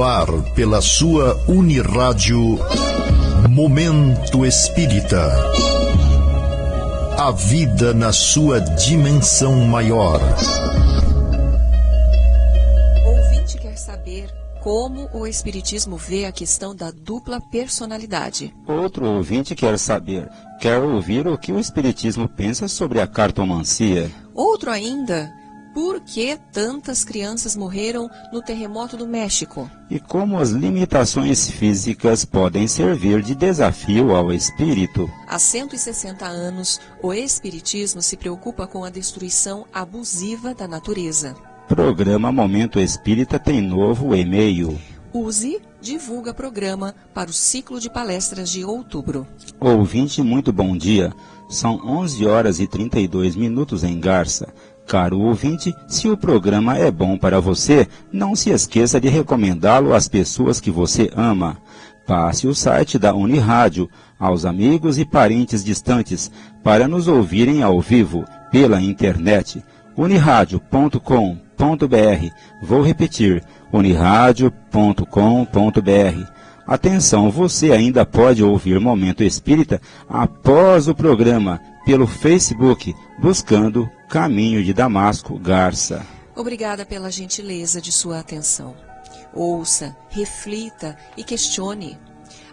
ar, pela sua Unirádio, Momento Espírita. A vida na sua dimensão maior. O ouvinte quer saber como o Espiritismo vê a questão da dupla personalidade. Outro ouvinte quer ouvir o que o Espiritismo pensa sobre a cartomancia. Outro ainda, por que tantas crianças morreram no terremoto do México? E como as limitações físicas podem servir de desafio ao espírito. Há 160 anos, o Espiritismo se preocupa com a destruição abusiva da natureza. Programa Momento Espírita tem novo e-mail. Use, divulga programa para o ciclo de palestras de outubro. Ouvinte, muito bom dia. São 11 horas e 32 minutos em Garça. Caro ouvinte, se o programa é bom para você, não se esqueça de recomendá-lo às pessoas que você ama. Passe o site da Unirádio aos amigos e parentes distantes para nos ouvirem ao vivo pela internet. Uniradio.com.br. Vou repetir, uniradio.com.br. Atenção, você ainda pode ouvir Momento Espírita após o programa pelo Facebook, buscando Caminho de Damasco, Garça. Obrigada pela gentileza de sua atenção. Ouça, reflita e questione.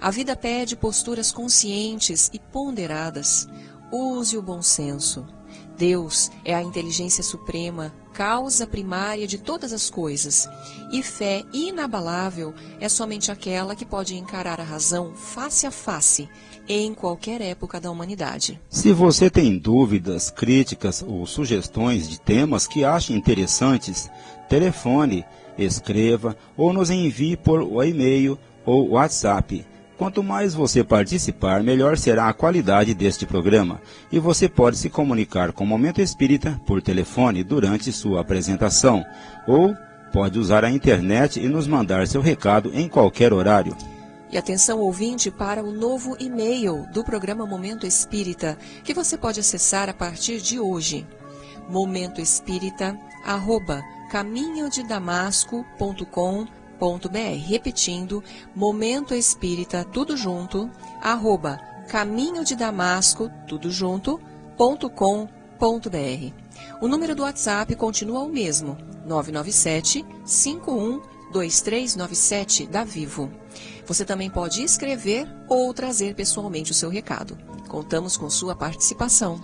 A vida pede posturas conscientes e ponderadas. Use o bom senso. Deus é a inteligência suprema, causa primária de todas as coisas, e fé inabalável é somente aquela que pode encarar a razão face a face, em qualquer época da humanidade. Se você tem dúvidas, críticas ou sugestões de temas que ache interessantes, telefone, escreva ou nos envie por e-mail ou WhatsApp. Quanto mais você participar, melhor será a qualidade deste programa. E você pode se comunicar com o Momento Espírita por telefone durante sua apresentação. Ou pode usar a internet e nos mandar seu recado em qualquer horário. E atenção, ouvinte, para o novo e-mail do programa Momento Espírita, que você pode acessar a partir de hoje. momentoespírita@caminhodedamasco.com.br. Repetindo, Momento Espírita, tudo junto, @caminhodedamasco, tudo junto, .com.br. O número do WhatsApp continua o mesmo, 997-512397 da Vivo. Você também pode escrever ou trazer pessoalmente o seu recado. Contamos com sua participação.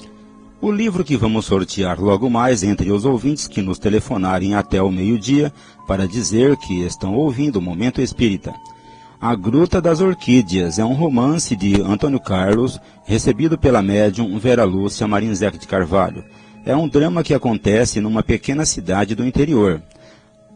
O livro que vamos sortear logo mais entre os ouvintes que nos telefonarem até o meio-dia para dizer que estão ouvindo o Momento Espírita. A Gruta das Orquídeas é um romance de Antônio Carlos, recebido pela médium Vera Lúcia Marinzec de Carvalho. É um drama que acontece numa pequena cidade do interior.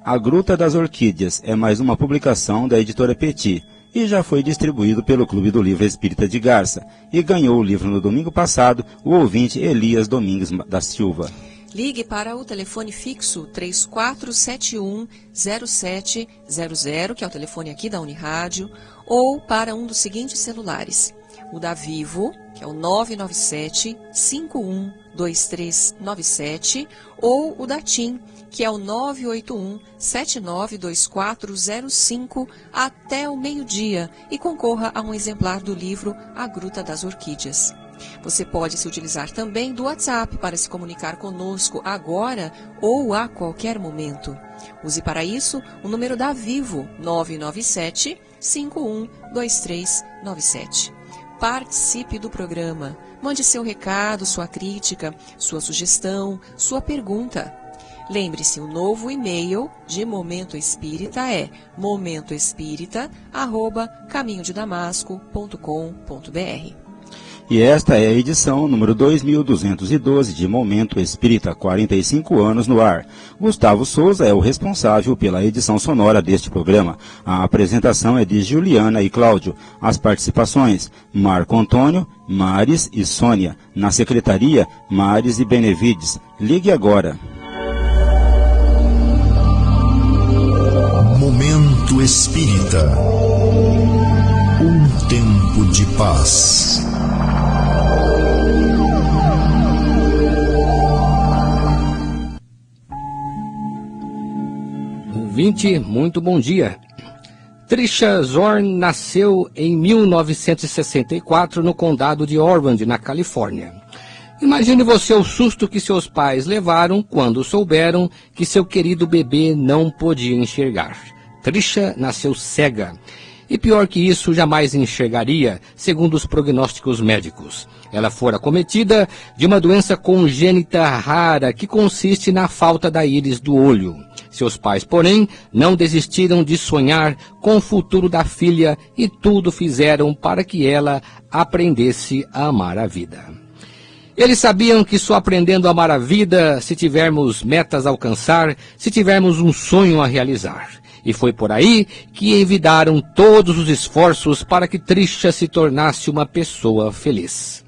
A Gruta das Orquídeas é mais uma publicação da editora Petit, e já foi distribuído pelo Clube do Livro Espírita de Garça, e ganhou o livro no domingo passado o ouvinte Elias Domingues da Silva. Ligue para o telefone fixo 3471-0700, que é o telefone aqui da Unirádio, ou para um dos seguintes celulares. O da Vivo, que é o 997-512397, ou o da TIM, que é o 981-792405, até o meio-dia, e concorra a um exemplar do livro A Gruta das Orquídeas. Você pode se utilizar também do WhatsApp para se comunicar conosco agora ou a qualquer momento. Use para isso o número da Vivo, 997-512397. Participe do programa. Mande seu recado, sua crítica, sua sugestão, sua pergunta. Lembre-se, o novo e-mail de Momento Espírita é momentoespírita@caminhodedamasco.com.br. E esta é a edição número 2212 de Momento Espírita, 45 anos no ar. Gustavo Souza é o responsável pela edição sonora deste programa. A apresentação é de Juliana e Cláudio. As participações: Marco Antônio, Maris e Sônia. Na secretaria, Maris e Benevides. Ligue agora. Momento Espírita. Um tempo de paz. Ouvinte, muito bom dia. Trisha Zorn nasceu em 1964 no condado de Orange, na Califórnia. Imagine você o susto que seus pais levaram quando souberam que seu querido bebê não podia enxergar. Trisha nasceu cega. E pior que isso, jamais enxergaria, segundo os prognósticos médicos. Ela fora acometida de uma doença congênita rara que consiste na falta da íris do olho. Seus pais, porém, não desistiram de sonhar com o futuro da filha e tudo fizeram para que ela aprendesse a amar a vida. Eles sabiam que só aprendendo a amar a vida, se tivermos metas a alcançar, se tivermos um sonho a realizar. E foi por aí que envidaram todos os esforços para que Trisha se tornasse uma pessoa feliz.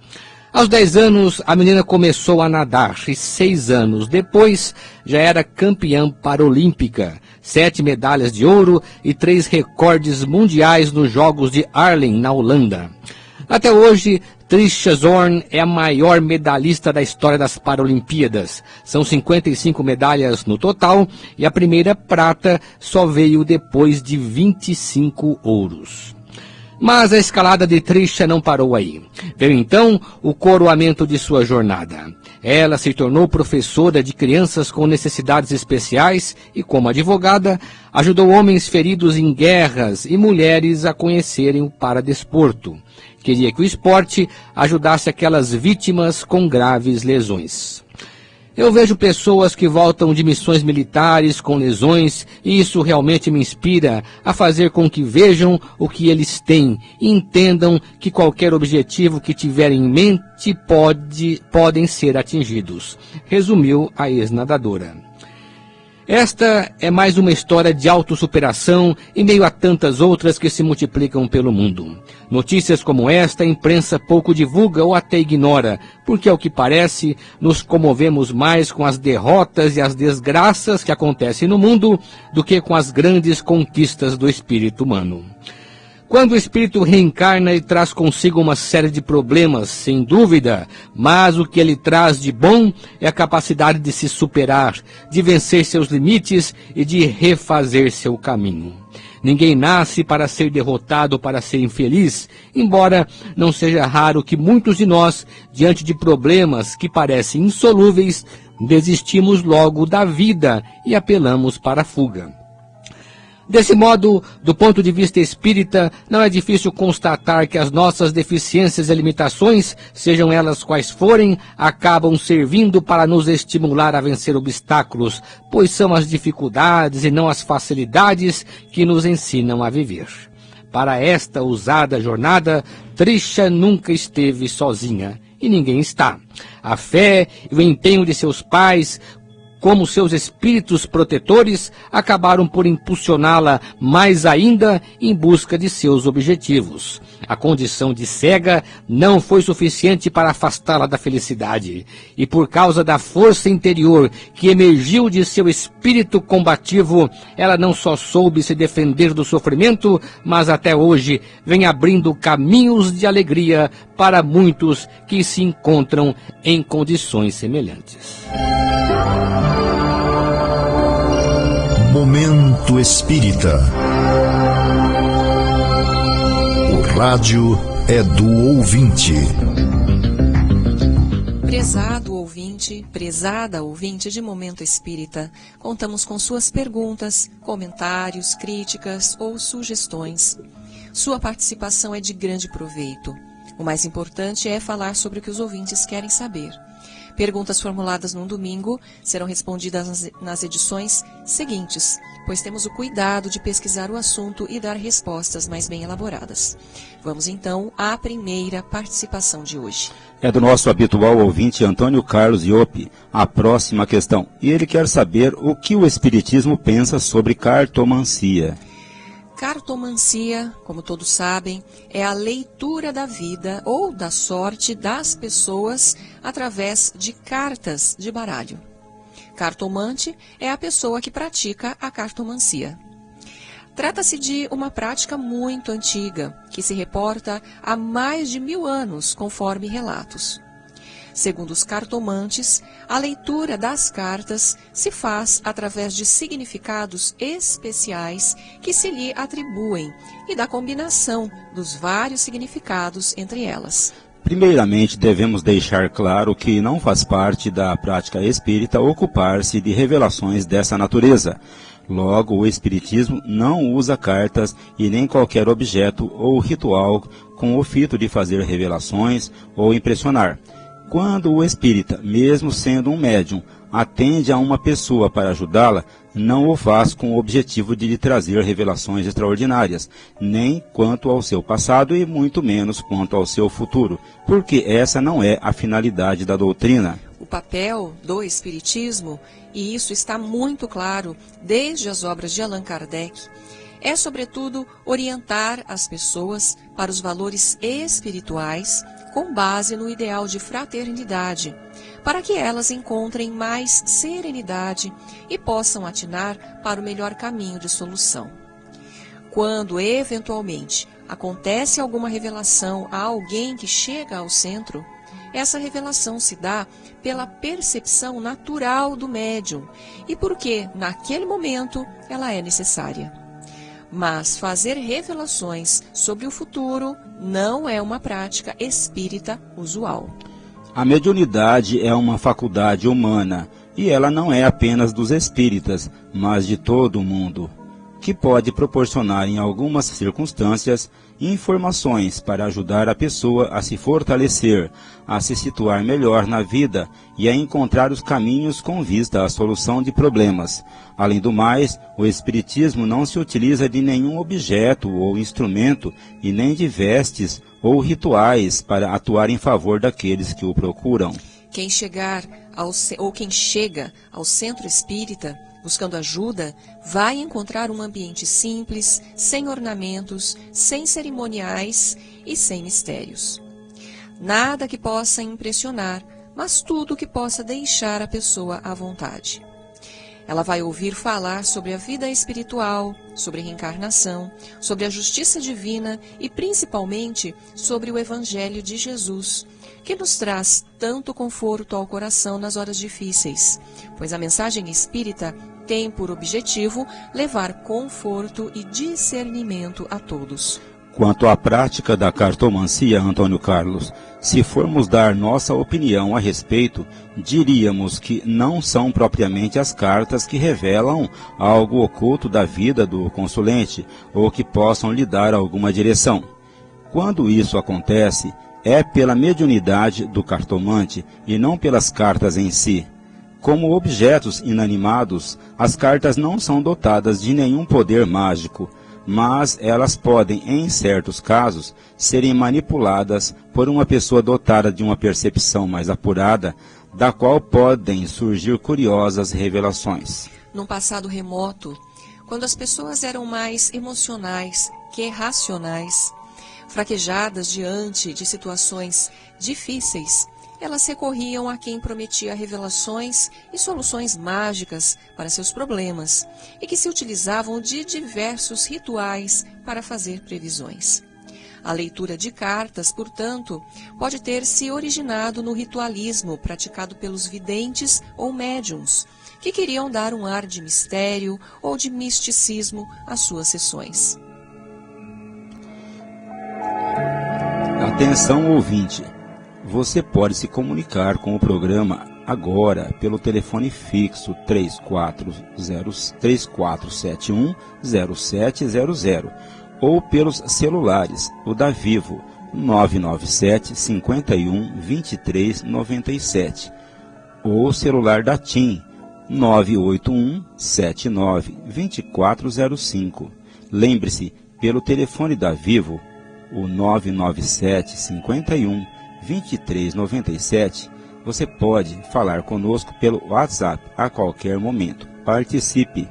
Aos 10 anos, a menina começou a nadar e 6 anos depois já era campeã paralímpica. 7 medalhas de ouro e 3 recordes mundiais nos Jogos de Haarlem, na Holanda. Até hoje, Trisha Zorn é a maior medalhista da história das Paralimpíadas. São 55 medalhas no total e a primeira prata só veio depois de 25 ouros. Mas a escalada de Trisha não parou aí. Veio então o coroamento de sua jornada. Ela se tornou professora de crianças com necessidades especiais e, como advogada, ajudou homens feridos em guerras e mulheres a conhecerem o paradesporto. Queria que o esporte ajudasse aquelas vítimas com graves lesões. Eu vejo pessoas que voltam de missões militares com lesões e isso realmente me inspira a fazer com que vejam o que eles têm e entendam que qualquer objetivo que tiverem em mente podem ser atingidos, resumiu a ex-nadadora. Esta é mais uma história de autossuperação em meio a tantas outras que se multiplicam pelo mundo. Notícias como esta a imprensa pouco divulga ou até ignora, porque, ao que parece, nos comovemos mais com as derrotas e as desgraças que acontecem no mundo do que com as grandes conquistas do espírito humano. Quando o espírito reencarna, ele traz consigo uma série de problemas, sem dúvida, mas o que ele traz de bom é a capacidade de se superar, de vencer seus limites e de refazer seu caminho. Ninguém nasce para ser derrotado, para ser infeliz, embora não seja raro que muitos de nós, diante de problemas que parecem insolúveis, desistimos logo da vida e apelamos para a fuga. Desse modo, do ponto de vista espírita, não é difícil constatar que as nossas deficiências e limitações, sejam elas quais forem, acabam servindo para nos estimular a vencer obstáculos, pois são as dificuldades e não as facilidades que nos ensinam a viver. Para esta ousada jornada, Trisha nunca esteve sozinha, e ninguém está. A fé e o empenho de seus pais, como seus espíritos protetores, acabaram por impulsioná-la mais ainda em busca de seus objetivos. A condição de cega não foi suficiente para afastá-la da felicidade, e por causa da força interior que emergiu de seu espírito combativo, ela não só soube se defender do sofrimento, mas até hoje vem abrindo caminhos de alegria para muitos que se encontram em condições semelhantes. Momento Espírita. O rádio é do ouvinte. Prezado ouvinte, prezada ouvinte de Momento Espírita, contamos com suas perguntas, comentários, críticas ou sugestões. Sua participação é de grande proveito. O mais importante é falar sobre o que os ouvintes querem saber. Perguntas formuladas num domingo serão respondidas nas edições seguintes, pois temos o cuidado de pesquisar o assunto e dar respostas mais bem elaboradas. Vamos então à primeira participação de hoje. É do nosso habitual ouvinte Antônio Carlos Iopi, a próxima questão. E ele quer saber o que o Espiritismo pensa sobre cartomancia. Cartomancia, como todos sabem, é a leitura da vida ou da sorte das pessoas através de cartas de baralho. Cartomante é a pessoa que pratica a cartomancia. Trata-se de uma prática muito antiga, que se reporta há mais de 1000 anos, conforme relatos. Segundo os cartomantes, a leitura das cartas se faz através de significados especiais que se lhe atribuem e da combinação dos vários significados entre elas. Primeiramente, devemos deixar claro que não faz parte da prática espírita ocupar-se de revelações dessa natureza. Logo, o Espiritismo não usa cartas e nem qualquer objeto ou ritual com o fito de fazer revelações ou impressionar. Quando o espírita, mesmo sendo um médium, atende a uma pessoa para ajudá-la, não o faz com o objetivo de lhe trazer revelações extraordinárias, nem quanto ao seu passado e muito menos quanto ao seu futuro, porque essa não é a finalidade da doutrina. O papel do Espiritismo, e isso está muito claro desde as obras de Allan Kardec, é, sobretudo, orientar as pessoas para os valores espirituais com base no ideal de fraternidade, para que elas encontrem mais serenidade e possam atinar para o melhor caminho de solução. Quando, eventualmente, acontece alguma revelação a alguém que chega ao centro, essa revelação se dá pela percepção natural do médium e porque, naquele momento, ela é necessária. Mas fazer revelações sobre o futuro não é uma prática espírita usual. A mediunidade é uma faculdade humana e ela não é apenas dos espíritas, mas de todo o mundo, que pode proporcionar em algumas circunstâncias informações para ajudar a pessoa a se fortalecer, a se situar melhor na vida e a encontrar os caminhos com vista à solução de problemas. Além do mais, o Espiritismo não se utiliza de nenhum objeto ou instrumento e nem de vestes ou rituais para atuar em favor daqueles que o procuram. Quem chega ao centro espírita buscando ajuda, vai encontrar um ambiente simples, sem ornamentos, sem cerimoniais e sem mistérios. Nada que possa impressionar, mas tudo que possa deixar a pessoa à vontade. Ela vai ouvir falar sobre a vida espiritual, sobre reencarnação, sobre a justiça divina e principalmente sobre o Evangelho de Jesus, que nos traz tanto conforto ao coração nas horas difíceis, pois a mensagem espírita tem por objetivo levar conforto e discernimento a todos. Quanto à prática da cartomancia, Antônio Carlos, se formos dar nossa opinião a respeito, diríamos que não são propriamente as cartas que revelam algo oculto da vida do consulente ou que possam lhe dar alguma direção. Quando isso acontece, é pela mediunidade do cartomante e não pelas cartas em si. Como objetos inanimados, as cartas não são dotadas de nenhum poder mágico, mas elas podem, em certos casos, serem manipuladas por uma pessoa dotada de uma percepção mais apurada, da qual podem surgir curiosas revelações. Num passado remoto, quando as pessoas eram mais emocionais que racionais, fraquejadas diante de situações difíceis, elas recorriam a quem prometia revelações e soluções mágicas para seus problemas e que se utilizavam de diversos rituais para fazer previsões. A leitura de cartas, portanto, pode ter se originado no ritualismo praticado pelos videntes ou médiuns, que queriam dar um ar de mistério ou de misticismo às suas sessões. Atenção, ouvinte! Você pode se comunicar com o programa agora pelo telefone fixo 3471-0700 ou pelos celulares, o da Vivo 997 51 23 97 ou o celular da TIM 981 79 2405. Lembre-se, pelo telefone da Vivo, o 997 51 2397, você pode falar conosco pelo WhatsApp a qualquer momento. Participe!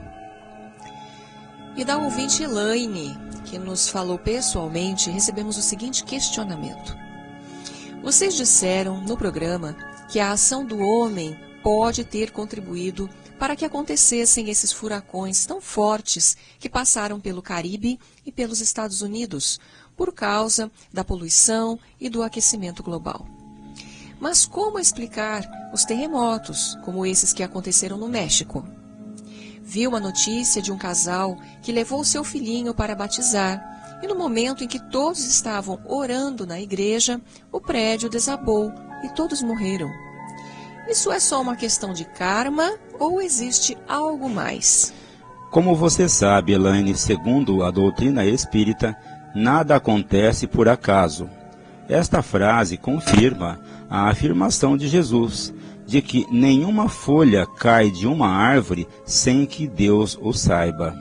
E da ouvinte Elaine, que nos falou pessoalmente, recebemos o seguinte questionamento. Vocês disseram no programa que a ação do homem pode ter contribuído para que acontecessem esses furacões tão fortes que passaram pelo Caribe e pelos Estados Unidos, por causa da poluição e do aquecimento global. Mas como explicar os terremotos, como esses que aconteceram no México? Vi uma notícia de um casal que levou seu filhinho para batizar, e no momento em que todos estavam orando na igreja, o prédio desabou e todos morreram. Isso é só uma questão de karma ou existe algo mais? Como você sabe, Elaine, segundo a doutrina espírita, nada acontece por acaso. Esta frase confirma a afirmação de Jesus, de que nenhuma folha cai de uma árvore sem que Deus o saiba.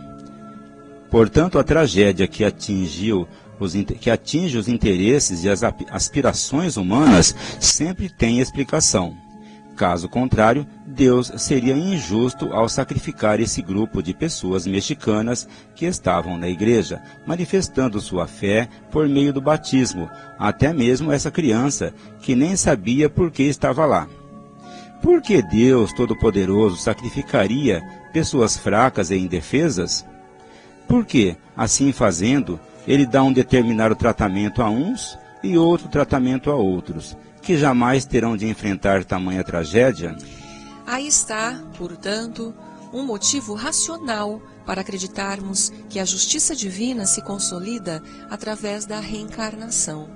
Portanto, a tragédia que atinge os interesses e as aspirações humanas sempre tem explicação. Caso contrário, Deus seria injusto ao sacrificar esse grupo de pessoas mexicanas que estavam na igreja, manifestando sua fé por meio do batismo, até mesmo essa criança que nem sabia por que estava lá. Por que Deus Todo-Poderoso sacrificaria pessoas fracas e indefesas? Porque, assim fazendo, Ele dá um determinado tratamento a uns e outro tratamento a outros, que jamais terão de enfrentar tamanha tragédia? Aí está, portanto, um motivo racional para acreditarmos que a justiça divina se consolida através da reencarnação.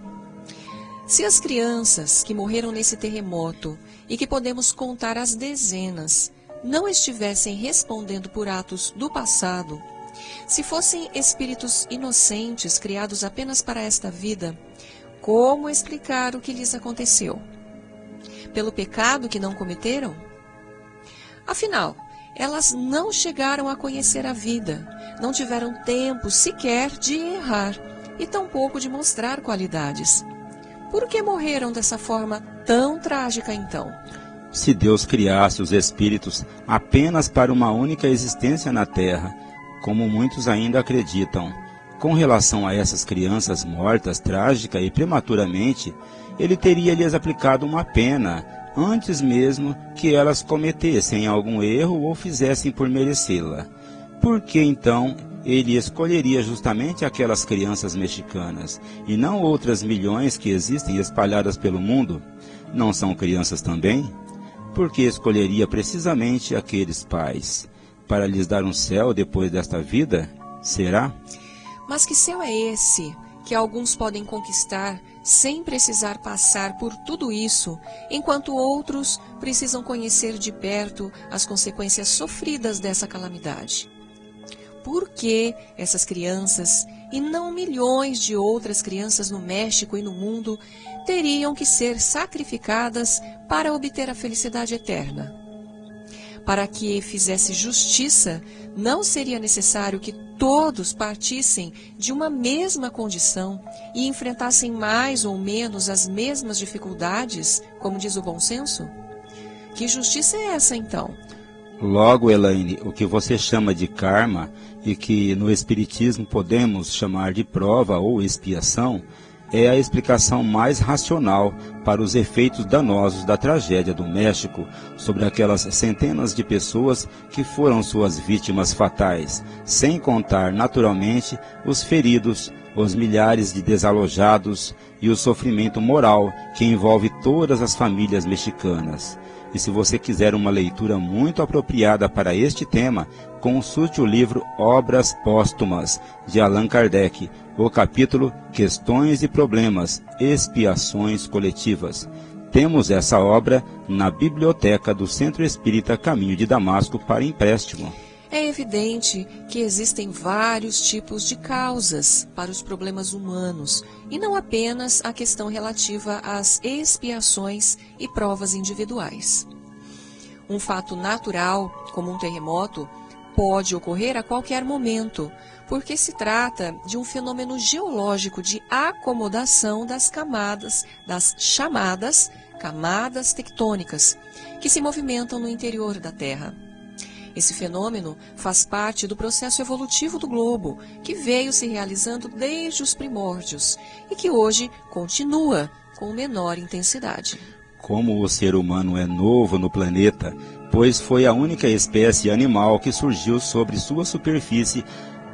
Se as crianças que morreram nesse terremoto, e que podemos contar às dezenas, não estivessem respondendo por atos do passado, se fossem espíritos inocentes criados apenas para esta vida, como explicar o que lhes aconteceu? Pelo pecado que não cometeram? Afinal, elas não chegaram a conhecer a vida, não tiveram tempo sequer de errar e tampouco de mostrar qualidades. Por que morreram dessa forma tão trágica então? Se Deus criasse os espíritos apenas para uma única existência na Terra, como muitos ainda acreditam, com relação a essas crianças mortas trágica e prematuramente, Ele teria lhes aplicado uma pena, antes mesmo que elas cometessem algum erro ou fizessem por merecê-la. Por que então Ele escolheria justamente aquelas crianças mexicanas, e não outras milhões que existem espalhadas pelo mundo? Não são crianças também? Por que escolheria precisamente aqueles pais? Para lhes dar um céu depois desta vida? Será? Mas que céu é esse que alguns podem conquistar sem precisar passar por tudo isso, enquanto outros precisam conhecer de perto as consequências sofridas dessa calamidade? Por que essas crianças, e não milhões de outras crianças no México e no mundo, teriam que ser sacrificadas para obter a felicidade eterna? Para que fizesse justiça, não seria necessário que todos partissem de uma mesma condição e enfrentassem mais ou menos as mesmas dificuldades, como diz o bom senso? Que justiça é essa, então? Logo, Elaine, o que você chama de karma, e que no Espiritismo podemos chamar de prova ou expiação, é a explicação mais racional para os efeitos danosos da tragédia do México sobre aquelas centenas de pessoas que foram suas vítimas fatais, sem contar, naturalmente, os feridos, os milhares de desalojados e o sofrimento moral que envolve todas as famílias mexicanas. E se você quiser uma leitura muito apropriada para este tema, consulte o livro Obras Póstumas, de Allan Kardec, o capítulo Questões e Problemas, Expiações Coletivas. Temos essa obra na biblioteca do Centro Espírita Caminho de Damasco para empréstimo. É evidente que existem vários tipos de causas para os problemas humanos, e não apenas a questão relativa às expiações e provas individuais. Um fato natural, como um terremoto, pode ocorrer a qualquer momento, porque se trata de um fenômeno geológico de acomodação das chamadas camadas tectônicas, que se movimentam no interior da Terra. Esse fenômeno faz parte do processo evolutivo do globo, que veio se realizando desde os primórdios e que hoje continua com menor intensidade. Como o ser humano é novo no planeta, pois foi a única espécie animal que surgiu sobre sua superfície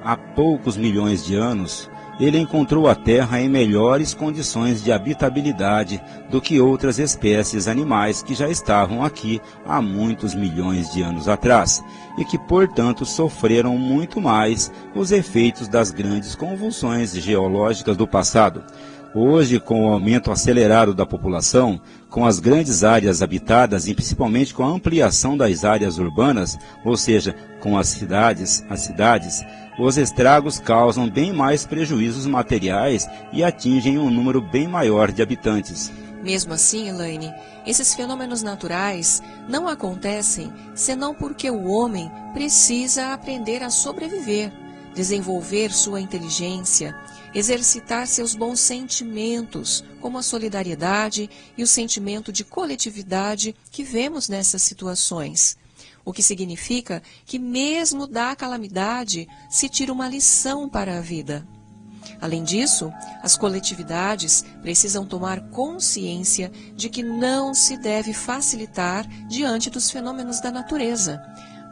há poucos milhões de anos, ele encontrou a Terra em melhores condições de habitabilidade do que outras espécies animais que já estavam aqui há muitos milhões de anos atrás e que, portanto, sofreram muito mais os efeitos das grandes convulsões geológicas do passado. Hoje, com o aumento acelerado da população, com as grandes áreas habitadas e principalmente com a ampliação das áreas urbanas, ou seja, com as cidades, os estragos causam bem mais prejuízos materiais e atingem um número bem maior de habitantes. Mesmo assim, Elaine, esses fenômenos naturais não acontecem senão porque o homem precisa aprender a sobreviver, desenvolver sua inteligência, exercitar seus bons sentimentos, como a solidariedade e o sentimento de coletividade que vemos nessas situações. O que significa que mesmo da calamidade se tira uma lição para a vida. Além disso, as coletividades precisam tomar consciência de que não se deve facilitar diante dos fenômenos da natureza,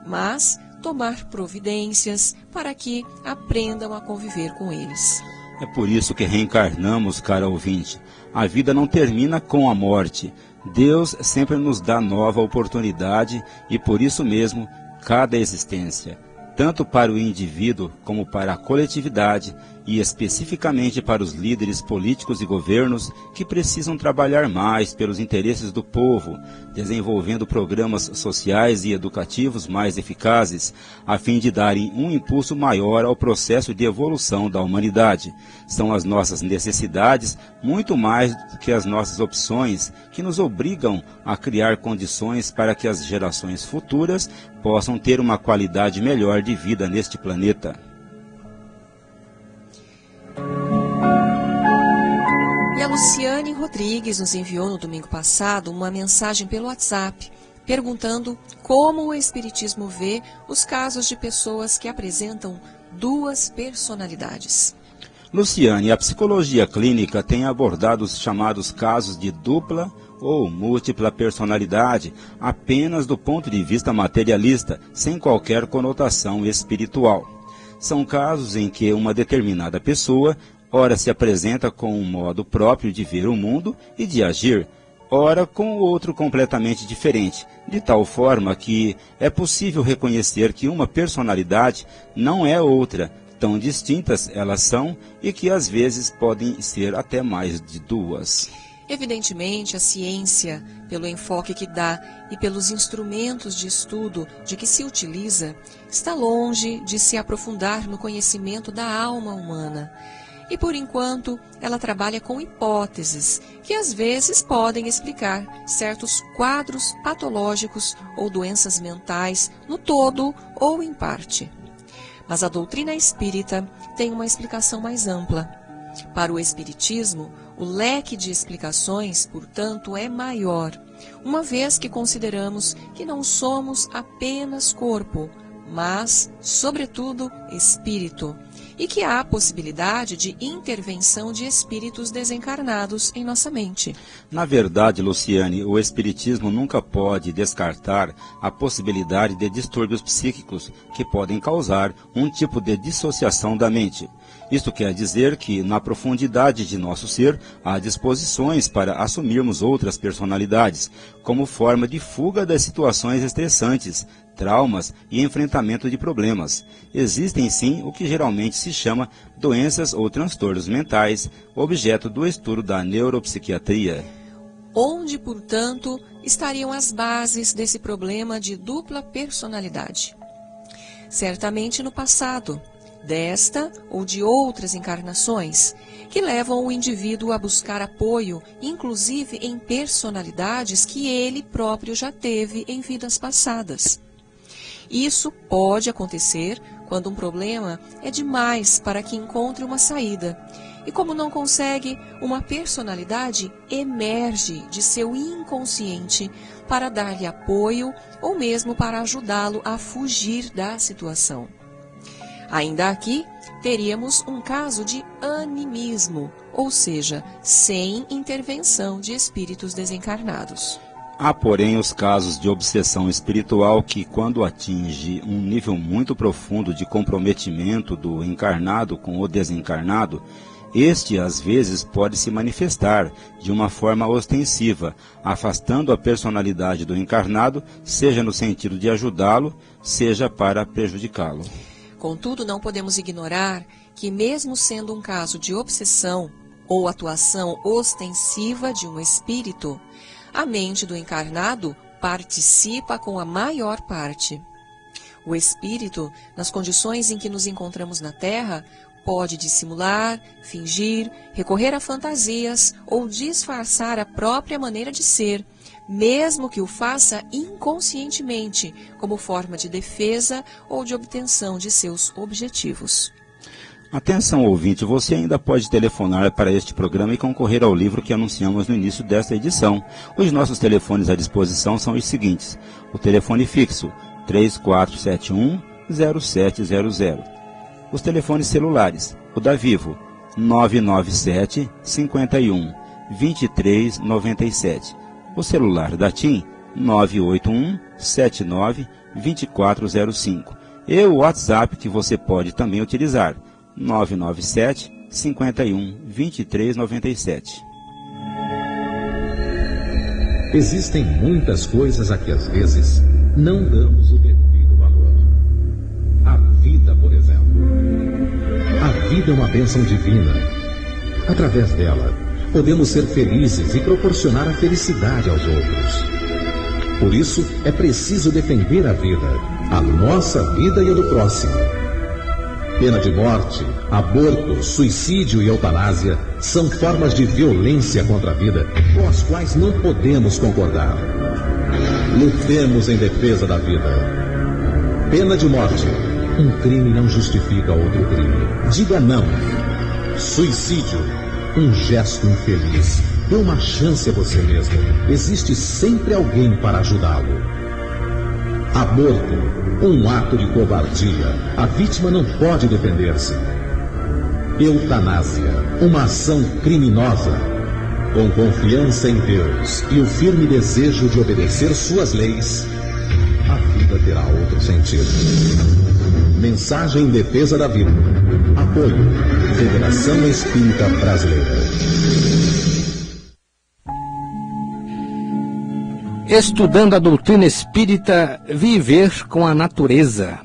mas tomar providências para que aprendam a conviver com eles. É por isso que reencarnamos, cara ouvinte. A vida não termina com a morte. Deus sempre nos dá nova oportunidade e por isso mesmo, cada existência, tanto para o indivíduo como para a coletividade e especificamente para os líderes políticos e governos que precisam trabalhar mais pelos interesses do povo, desenvolvendo programas sociais e educativos mais eficazes, a fim de darem um impulso maior ao processo de evolução da humanidade. São as nossas necessidades, muito mais do que as nossas opções, que nos obrigam a criar condições para que as gerações futuras possam ter uma qualidade melhor de vida neste planeta. E a Luciane Rodrigues nos enviou no domingo passado uma mensagem pelo WhatsApp, perguntando como o Espiritismo vê os casos de pessoas que apresentam duas personalidades. Luciane, a psicologia clínica tem abordado os chamados casos de dupla ou múltipla personalidade apenas do ponto de vista materialista, sem qualquer conotação espiritual. São casos em que uma determinada pessoa ora se apresenta com um modo próprio de ver o mundo e de agir, ora com outro completamente diferente, de tal forma que é possível reconhecer que uma personalidade não é outra, tão distintas elas são e que às vezes podem ser até mais de duas. Evidentemente, a ciência, pelo enfoque que dá e pelos instrumentos de estudo de que se utiliza, está longe de se aprofundar no conhecimento da alma humana. E, por enquanto, ela trabalha com hipóteses que às vezes podem explicar certos quadros patológicos ou doenças mentais no todo ou em parte. Mas a doutrina espírita tem uma explicação mais ampla. Para o Espiritismo, o leque de explicações, portanto, é maior, uma vez que consideramos que não somos apenas corpo, mas, sobretudo, espírito, e que há a possibilidade de intervenção de espíritos desencarnados em nossa mente. Na verdade, Luciane, o Espiritismo nunca pode descartar a possibilidade de distúrbios psíquicos que podem causar um tipo de dissociação da mente. Isto quer dizer que, na profundidade de nosso ser, há disposições para assumirmos outras personalidades, como forma de fuga das situações estressantes, traumas e enfrentamento de problemas. Existem sim o que geralmente se chama doenças ou transtornos mentais, objeto do estudo da neuropsiquiatria. Onde, portanto, estariam as bases desse problema de dupla personalidade? Certamente no passado, desta ou de outras encarnações, que levam o indivíduo a buscar apoio, inclusive em personalidades que ele próprio já teve em vidas passadas. Isso pode acontecer quando um problema é demais para que encontre uma saída. E como não consegue, uma personalidade emerge de seu inconsciente para dar-lhe apoio ou mesmo para ajudá-lo a fugir da situação. Ainda aqui, teríamos um caso de animismo, ou seja, sem intervenção de espíritos desencarnados. Há, porém, os casos de obsessão espiritual que, quando atinge um nível muito profundo de comprometimento do encarnado com o desencarnado, este, às vezes, pode se manifestar de uma forma ostensiva, afastando a personalidade do encarnado, seja no sentido de ajudá-lo, seja para prejudicá-lo. Contudo, não podemos ignorar que, mesmo sendo um caso de obsessão ou atuação ostensiva de um espírito, a mente do encarnado participa com a maior parte. O espírito, nas condições em que nos encontramos na Terra, pode dissimular, fingir, recorrer a fantasias ou disfarçar a própria maneira de ser, mesmo que o faça inconscientemente, como forma de defesa ou de obtenção de seus objetivos. Atenção, ouvinte, você ainda pode telefonar para este programa e concorrer ao livro que anunciamos no início desta edição. Os nossos telefones à disposição são os seguintes: o telefone fixo 3471-0700. Os telefones celulares, o da Vivo 997-51-2397. O celular da TIM 981-79-2405. E o WhatsApp que você pode também utilizar 997-51-2397. Existem muitas coisas a que às vezes não damos o devido valor. A vida, por exemplo. A vida é uma bênção divina. Através dela, podemos ser felizes e proporcionar a felicidade aos outros. Por isso, é preciso defender a vida, a nossa vida e a do próximo. Pena de morte, aborto, suicídio e eutanásia são formas de violência contra a vida com as quais não podemos concordar. Lutemos em defesa da vida. Pena de morte. Um crime não justifica outro crime. Diga não. Suicídio. Um gesto infeliz. Dê uma chance a você mesmo. Existe sempre alguém para ajudá-lo. Aborto. Um ato de covardia. A vítima não pode defender-se. Eutanásia. Uma ação criminosa. Com confiança em Deus e o firme desejo de obedecer suas leis, a vida terá outro sentido. Mensagem em defesa da vida. Apoio. Federação Espírita Brasileira. Estudando a doutrina espírita, viver com a natureza.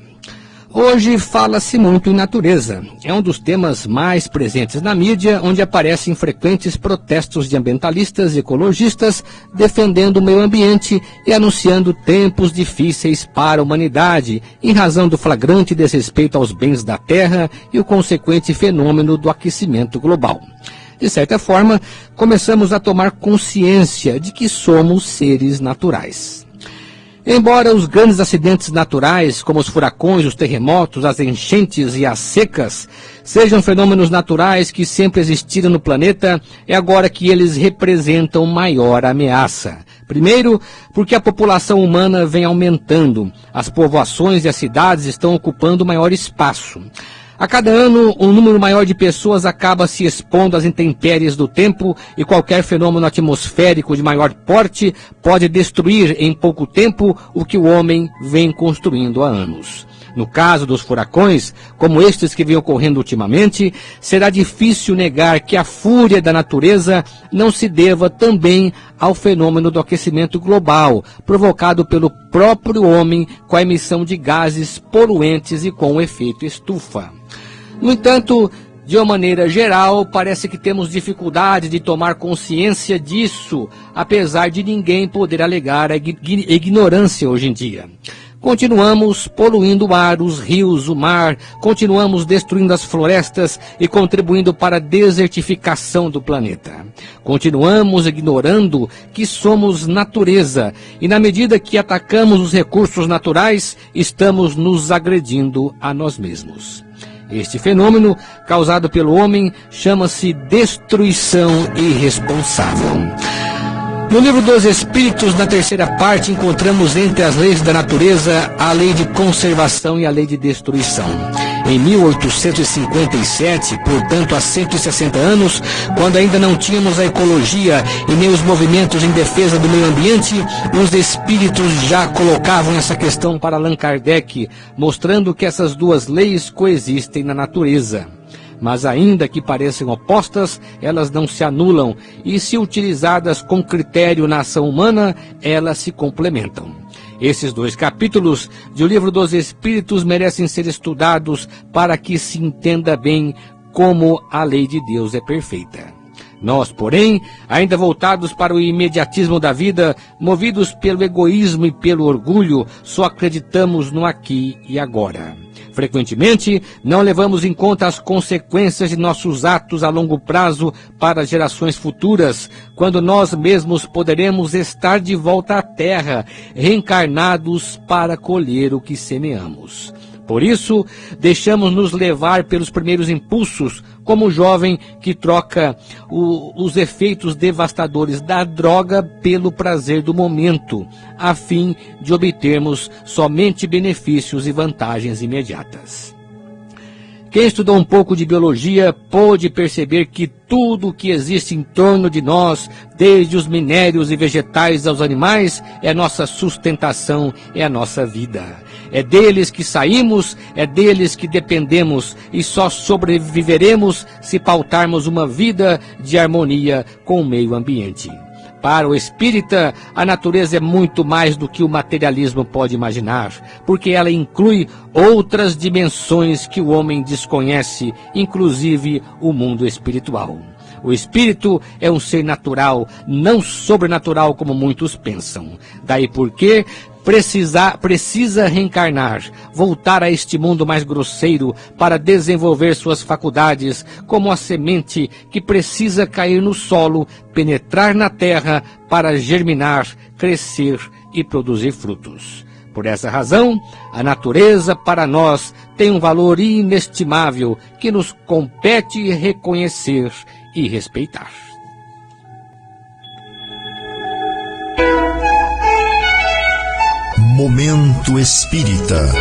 Hoje fala-se muito em natureza. É um dos temas mais presentes na mídia, onde aparecem frequentes protestos de ambientalistas e ecologistas defendendo o meio ambiente e anunciando tempos difíceis para a humanidade, em razão do flagrante desrespeito aos bens da terra e o consequente fenômeno do aquecimento global. De certa forma, começamos a tomar consciência de que somos seres naturais. Embora os grandes acidentes naturais, como os furacões, os terremotos, as enchentes e as secas, sejam fenômenos naturais que sempre existiram no planeta, é agora que eles representam maior ameaça. Primeiro, porque a população humana vem aumentando, as povoações e as cidades estão ocupando maior espaço. A cada ano, um número maior de pessoas acaba se expondo às intempéries do tempo e qualquer fenômeno atmosférico de maior porte pode destruir em pouco tempo o que o homem vem construindo há anos. No caso dos furacões, como estes que vêm ocorrendo ultimamente, será difícil negar que a fúria da natureza não se deva também ao fenômeno do aquecimento global, provocado pelo próprio homem com a emissão de gases poluentes e com o efeito estufa. No entanto, de uma maneira geral, parece que temos dificuldade de tomar consciência disso, apesar de ninguém poder alegar a ignorância hoje em dia. Continuamos poluindo o ar, os rios, o mar, continuamos destruindo as florestas e contribuindo para a desertificação do planeta. Continuamos ignorando que somos natureza e, na medida que atacamos os recursos naturais, estamos nos agredindo a nós mesmos. Este fenômeno, causado pelo homem, chama-se destruição irresponsável. No livro dos Espíritos, na terceira parte, encontramos entre as leis da natureza a lei de conservação e a lei de destruição. em 1857, portanto há 160 anos, quando ainda não tínhamos a ecologia e nem os movimentos em defesa do meio ambiente, os espíritos já colocavam essa questão para Allan Kardec, mostrando que essas duas leis coexistem na natureza. Mas ainda que pareçam opostas, elas não se anulam e, se utilizadas com critério na ação humana, elas se complementam. Esses 2 capítulos de O Livro dos Espíritos merecem ser estudados para que se entenda bem como a lei de Deus é perfeita. Nós, porém, ainda voltados para o imediatismo da vida, movidos pelo egoísmo e pelo orgulho, só acreditamos no aqui e agora. Frequentemente, não levamos em conta as consequências de nossos atos a longo prazo para gerações futuras, quando nós mesmos poderemos estar de volta à Terra, reencarnados para colher o que semeamos. Por isso, deixamos-nos levar pelos primeiros impulsos, como o jovem que troca os efeitos devastadores da droga pelo prazer do momento, a fim de obtermos somente benefícios e vantagens imediatas. Quem estudou um pouco de biologia pôde perceber que tudo o que existe em torno de nós, desde os minérios e vegetais aos animais, é nossa sustentação, é a nossa vida. É deles que saímos, é deles que dependemos e só sobreviveremos se pautarmos uma vida de harmonia com o meio ambiente. Para o espírita, a natureza é muito mais do que o materialismo pode imaginar, porque ela inclui outras dimensões que o homem desconhece, inclusive o mundo espiritual. O espírito é um ser natural, não sobrenatural como muitos pensam. Daí porque precisa reencarnar, voltar a este mundo mais grosseiro para desenvolver suas faculdades, como a semente que precisa cair no solo, penetrar na terra para germinar, crescer e produzir frutos. Por essa razão, a natureza para nós tem um valor inestimável que nos compete reconhecer e respeitar. Momento Espírita.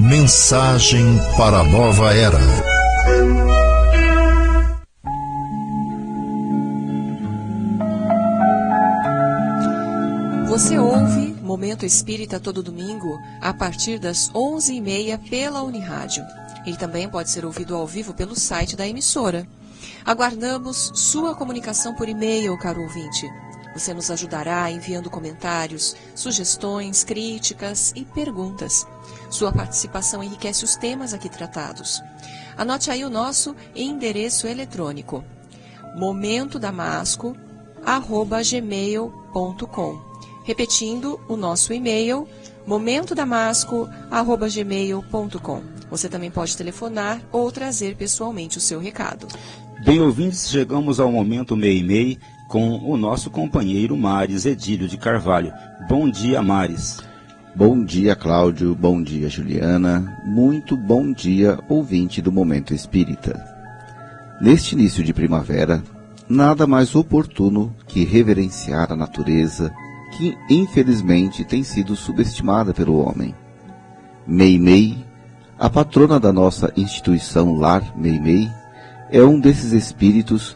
Mensagem para a nova era. Você ouve Momento Espírita todo domingo, a partir das 11h30 pela Unirádio. Ele também pode ser ouvido ao vivo pelo site da emissora. Aguardamos sua comunicação por e-mail, caro ouvinte. Você nos ajudará enviando comentários, sugestões, críticas e perguntas. Sua participação enriquece os temas aqui tratados. Anote aí o nosso endereço eletrônico: momentodamasco@gmail.com. Repetindo o nosso e-mail: momentodamasco@gmail.com. Você também pode telefonar ou trazer pessoalmente o seu recado. Bem, ouvintes, chegamos ao momento meio-meio com o nosso companheiro Maris Edílio de Carvalho. Bom dia, Maris. Bom dia, Cláudio. Bom dia, Juliana. Muito bom dia, ouvinte do Momento Espírita. Neste início de primavera, nada mais oportuno que reverenciar a natureza, que infelizmente tem sido subestimada pelo homem. Meimei, a patrona da nossa instituição Lar Meimei, é um desses espíritos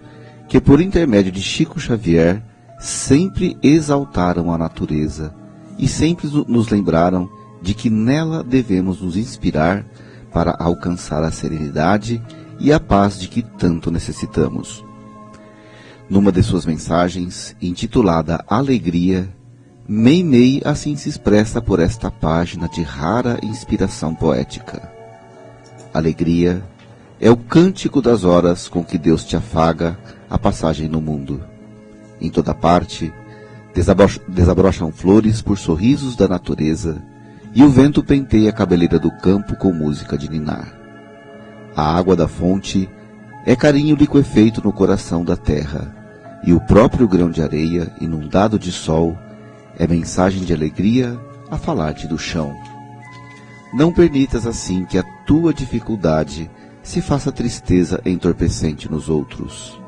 que, por intermédio de Chico Xavier, sempre exaltaram a natureza e sempre nos lembraram de que nela devemos nos inspirar para alcançar a serenidade e a paz de que tanto necessitamos. Numa de suas mensagens, intitulada Alegria, Meimei assim se expressa por esta página de rara inspiração poética. Alegria é o cântico das horas com que Deus te afaga a passagem no mundo. Em toda parte, desabrocham flores por sorrisos da natureza, e o vento penteia a cabeleira do campo com música de ninar. A água da fonte é carinho liquefeito no coração da terra, e o próprio grão de areia, inundado de sol, é mensagem de alegria a falar-te do chão. Não permitas assim que a tua dificuldade se faça tristeza entorpecente nos outros.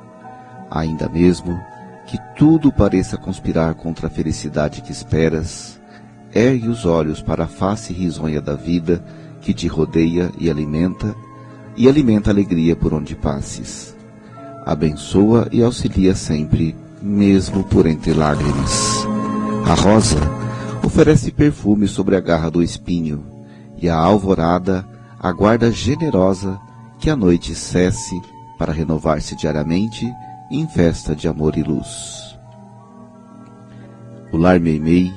Ainda mesmo que tudo pareça conspirar contra a felicidade que esperas, ergue os olhos para a face risonha da vida que te rodeia e alimenta a alegria por onde passes. Abençoa e auxilia sempre, mesmo por entre lágrimas. A rosa oferece perfume sobre a garra do espinho, e a alvorada aguarda generosa que a noite cesse para renovar-se diariamente em festa de amor e luz. O Lar Meimei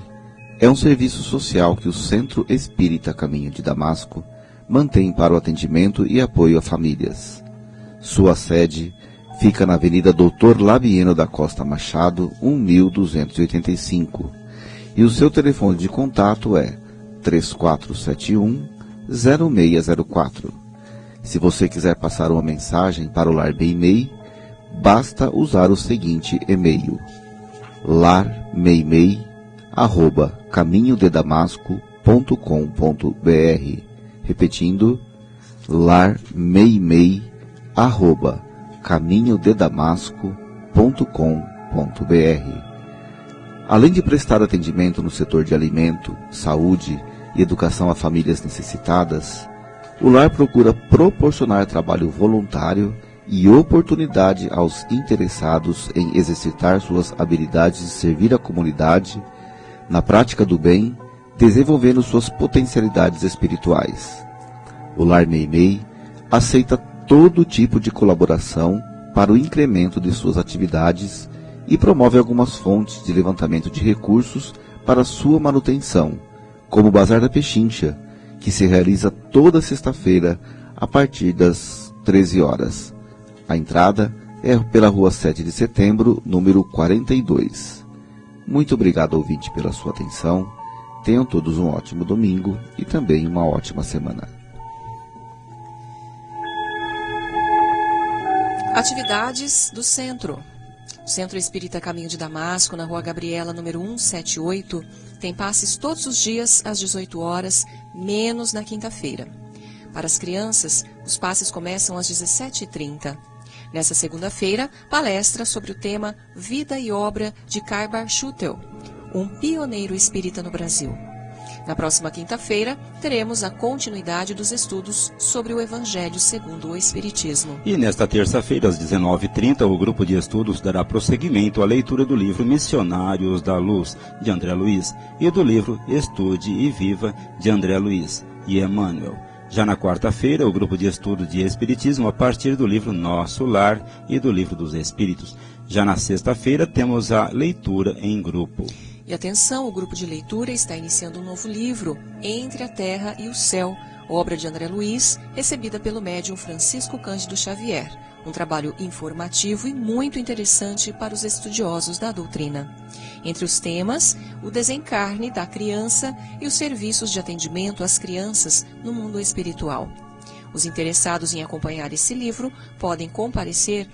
é um serviço social que o Centro Espírita Caminho de Damasco mantém para o atendimento e apoio a famílias. Sua sede fica na Avenida Doutor Labieno da Costa Machado, 1285, e o seu telefone de contato é 3471-0604. Se você quiser passar uma mensagem para o Lar Meimei, basta usar o seguinte e-mail: larmeimei@caminhodedamasco.com.br. Repetindo, larmeimei@caminhodedamasco.com.br. Além de prestar atendimento no setor de alimento, saúde e educação a famílias necessitadas, o lar procura proporcionar trabalho voluntário e oportunidade aos interessados em exercitar suas habilidades de servir a comunidade na prática do bem, desenvolvendo suas potencialidades espirituais. O Lar Meimei aceita todo tipo de colaboração para o incremento de suas atividades e promove algumas fontes de levantamento de recursos para sua manutenção, como o Bazar da Pechincha, que se realiza toda sexta-feira a partir das 13 horas. A entrada é pela Rua 7 de Setembro, número 42. Muito obrigado, ouvinte, pela sua atenção. Tenham todos um ótimo domingo e também uma ótima semana. Atividades do Centro. O Centro Espírita Caminho de Damasco, na Rua Gabriela, número 178, tem passes todos os dias às 18 horas, menos na quinta-feira. Para as crianças, os passes começam às 17h30. Nessa segunda-feira, palestra sobre o tema Vida e Obra de Karbar Schutel, um pioneiro espírita no Brasil. Na próxima quinta-feira, teremos a continuidade dos estudos sobre o Evangelho segundo o Espiritismo. E nesta terça-feira, às 19h30, o grupo de estudos dará prosseguimento à leitura do livro Missionários da Luz, de André Luiz, e do livro Estude e Viva, de André Luiz e Emmanuel. Já na quarta-feira, o grupo de estudo de Espiritismo a partir do livro Nosso Lar e do livro dos Espíritos. Já na sexta-feira, temos a leitura em grupo. E atenção, o grupo de leitura está iniciando um novo livro, Entre a Terra e o Céu, obra de André Luiz, recebida pelo médium Francisco Cândido Xavier. Um trabalho informativo e muito interessante para os estudiosos da doutrina. Entre os temas, o desencarne da criança e os serviços de atendimento às crianças no mundo espiritual. Os interessados em acompanhar esse livro podem comparecer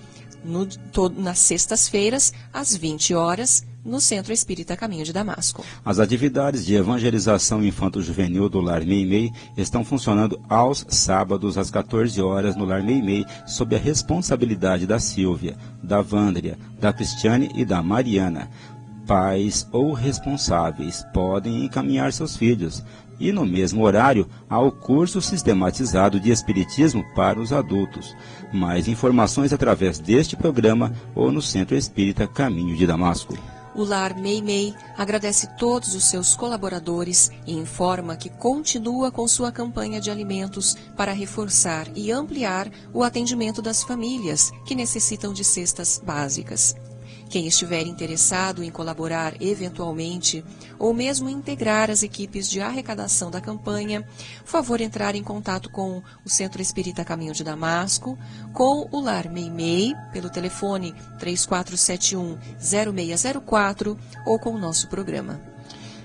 nas sextas-feiras, às 20 horas, no Centro Espírita Caminho de Damasco. As atividades de evangelização infanto-juvenil do Lar Meimei estão funcionando aos sábados às 14 horas no Lar Meimei, sob a responsabilidade da Silvia, da Vândria, da Cristiane e da Mariana. Pais ou responsáveis podem encaminhar seus filhos. E no mesmo horário, há o curso sistematizado de Espiritismo para os adultos. Mais informações através deste programa ou no Centro Espírita Caminho de Damasco. O Lar Meimei agradece todos os seus colaboradores e informa que continua com sua campanha de alimentos para reforçar e ampliar o atendimento das famílias que necessitam de cestas básicas. Quem estiver interessado em colaborar eventualmente ou mesmo integrar as equipes de arrecadação da campanha, por favor entrar em contato com o Centro Espírita Caminho de Damasco, com o Lar Meimei, pelo telefone 3471-0604 ou com o nosso programa.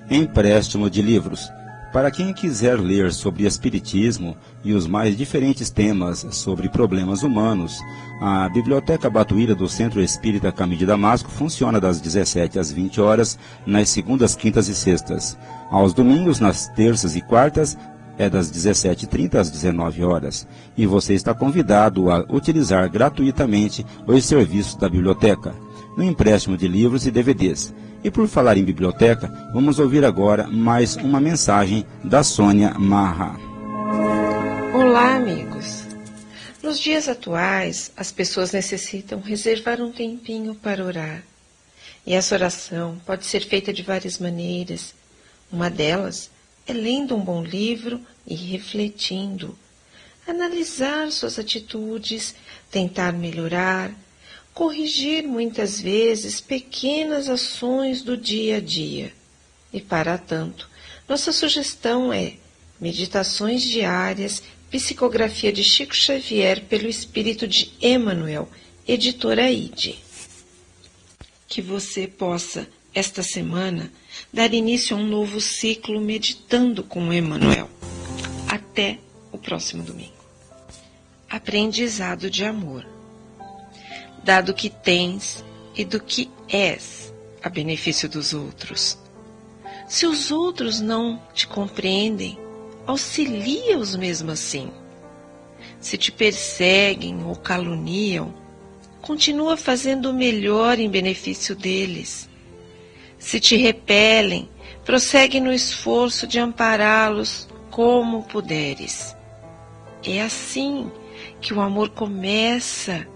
Empréstimo de livros. Para quem quiser ler sobre Espiritismo e os mais diferentes temas sobre problemas humanos, a Biblioteca Batuíra do Centro Espírita Caminho de Damasco funciona das 17 às 20 horas, nas segundas, quintas e sextas. Aos domingos, nas terças e quartas, é das 17h30 às 19 horas. E você está convidado a utilizar gratuitamente os serviços da biblioteca. no empréstimo de livros e DVDs. E por falar em biblioteca, vamos ouvir agora mais uma mensagem da Sônia Marra. Olá, amigos. Nos dias atuais, as pessoas necessitam reservar um tempinho para orar. E essa oração pode ser feita de várias maneiras. Uma delas é lendo um bom livro e refletindo. Analisar suas atitudes, tentar melhorar, corrigir muitas vezes pequenas ações do dia a dia. E para tanto, nossa sugestão é meditações diárias, psicografia de Chico Xavier pelo Espírito de Emmanuel, editora ID. Que você possa, esta semana, dar início a um novo ciclo meditando com Emmanuel. Até o próximo domingo. Aprendizado de amor. Dado que tens e do que és a benefício dos outros. Se os outros não te compreendem, auxilia-os mesmo assim. Se te perseguem ou caluniam, continua fazendo o melhor em benefício deles. Se te repelem, prossegue no esforço de ampará-los como puderes. É assim que o amor começa,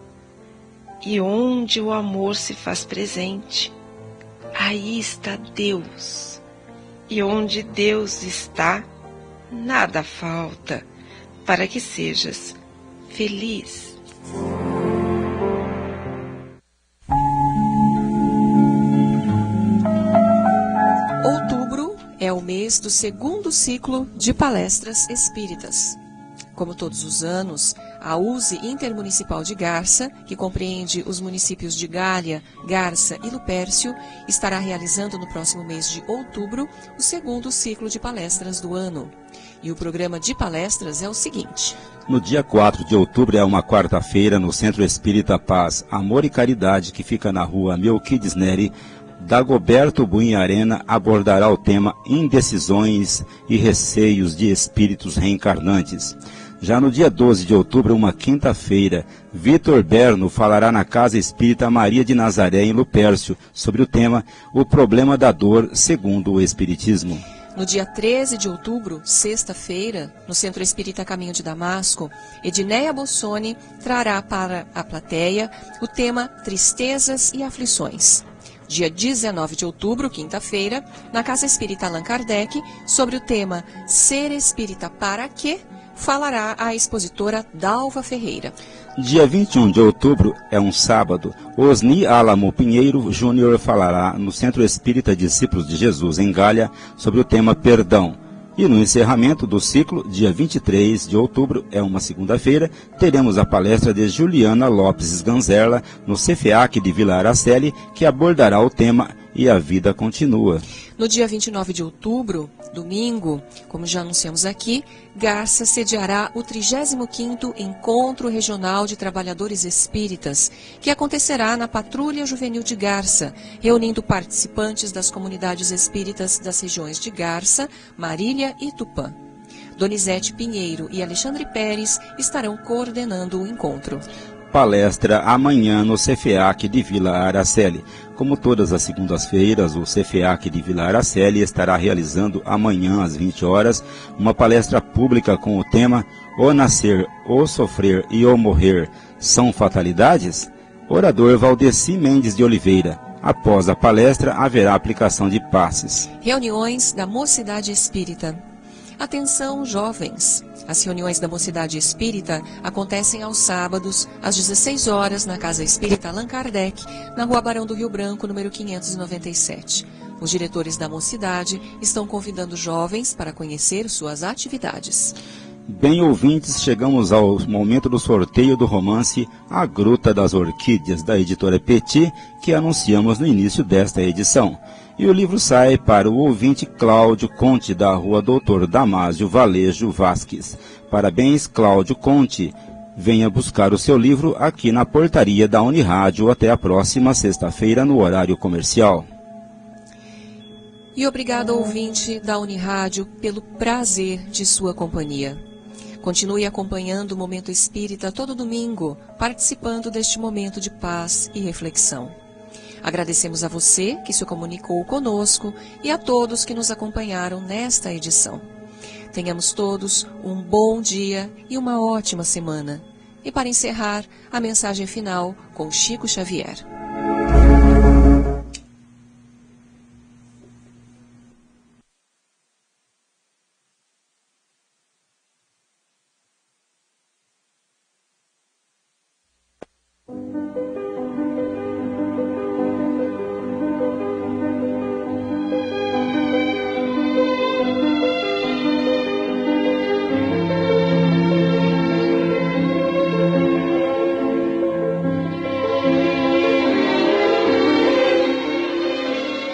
e onde o amor se faz presente, aí está Deus. E onde Deus está, nada falta para que sejas feliz. Outubro é o mês do segundo ciclo de palestras espíritas. Como todos os anos, a USE Intermunicipal de Garça, que compreende os municípios de Galha, Garça e Lupércio, estará realizando no próximo mês de outubro o segundo ciclo de palestras do ano. E o programa de palestras é o seguinte. No dia 4 de outubro é uma quarta-feira no Centro Espírita Paz, Amor e Caridade, que fica na rua Melquides Neri, Dagoberto Bunharena abordará o tema Indecisões e Receios de Espíritos Reencarnantes. Já no dia 12 de outubro, uma quinta-feira, Vitor Berno falará na Casa Espírita Maria de Nazaré, em Lupércio, sobre o tema O Problema da Dor, segundo o Espiritismo. No dia 13 de outubro, sexta-feira, no Centro Espírita Caminho de Damasco, Edneia Bossoni trará para a plateia o tema Tristezas e Aflições. Dia 19 de outubro, quinta-feira, na Casa Espírita Allan Kardec, sobre o tema Ser Espírita para quê? Falará a expositora Dalva Ferreira. Dia 21 de outubro é um sábado. Osni Álamo Pinheiro Júnior falará no Centro Espírita Discípulos de Jesus, em Galha, sobre o tema Perdão. E no encerramento do ciclo, dia 23 de outubro, é uma segunda-feira, teremos a palestra de Juliana Lopes Ganzerla, no CFEAC de Vila Araceli, que abordará o tema E a Vida Continua. No dia 29 de outubro, domingo, como já anunciamos aqui, Garça sediará o 35º Encontro Regional de Trabalhadores Espíritas, que acontecerá na Patrulha Juvenil de Garça, reunindo participantes das comunidades espíritas das regiões de Garça, Marília e Tupã. Donizete Pinheiro e Alexandre Pérez estarão coordenando o encontro. Palestra amanhã no CFEAC de Vila Araceli. Como todas as segundas-feiras, o CFEAC de Vila Araceli estará realizando amanhã às 20 horas uma palestra pública com o tema O Nascer, O Sofrer e O Morrer são fatalidades? Orador Valdeci Mendes de Oliveira. Após a palestra, haverá aplicação de passes. Reuniões da Mocidade Espírita. Atenção, jovens! As reuniões da Mocidade Espírita acontecem aos sábados, às 16 horas, na Casa Espírita Allan Kardec, na Rua Barão do Rio Branco, número 597. Os diretores da Mocidade estão convidando jovens para conhecer suas atividades. Bem, ouvintes, chegamos ao momento do sorteio do romance A Gruta das Orquídeas, da editora Petit, que anunciamos no início desta edição. E o livro sai para o ouvinte Cláudio Conte, da rua Doutor Damásio Valejo Vasques. Parabéns, Cláudio Conte. Venha buscar o seu livro aqui na portaria da Unirádio até a próxima sexta-feira, no horário comercial. E obrigado, ouvinte da Unirádio, pelo prazer de sua companhia. Continue acompanhando o Momento Espírita todo domingo, participando deste momento de paz e reflexão. Agradecemos a você que se comunicou conosco e a todos que nos acompanharam nesta edição. Tenhamos todos um bom dia e uma ótima semana. E para encerrar, a mensagem final com Chico Xavier.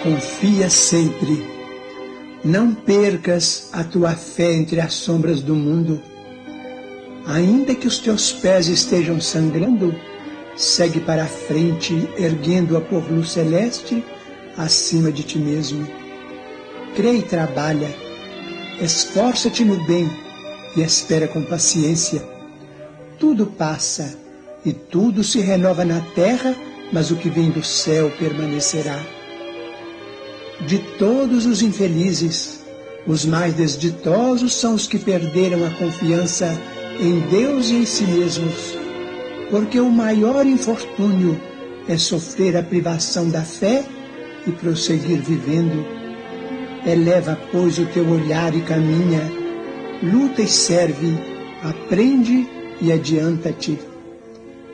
Confia sempre. Não percas a tua fé entre as sombras do mundo. Ainda que os teus pés estejam sangrando, segue para a frente, erguendo-a por luz celeste acima de ti mesmo. Crê e trabalha. Esforça-te no bem e espera com paciência. Tudo passa e tudo se renova na terra, mas o que vem do céu permanecerá. De todos os infelizes, os mais desditosos são os que perderam a confiança em Deus e em si mesmos, porque o maior infortúnio é sofrer a privação da fé e prosseguir vivendo. Eleva, pois, o teu olhar e caminha, luta e serve, aprende e adianta-te.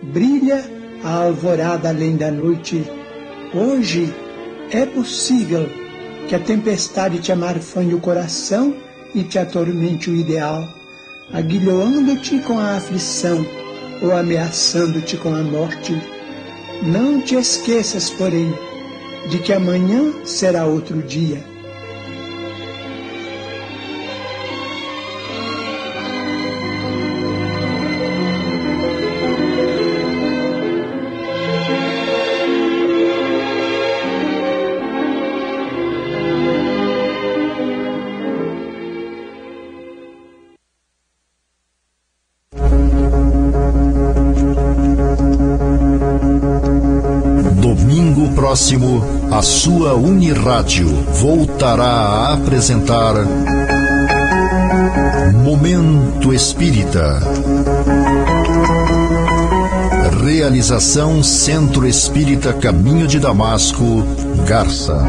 Brilha a alvorada além da noite. Hoje é possível que a tempestade te amarfanhe o coração e te atormente o ideal, aguilhoando-te com a aflição ou ameaçando-te com a morte. Não te esqueças, porém, de que amanhã será outro dia. Domingo próximo, a sua Unirádio voltará a apresentar Momento Espírita. Realização Centro Espírita Caminho de Damasco, Garça.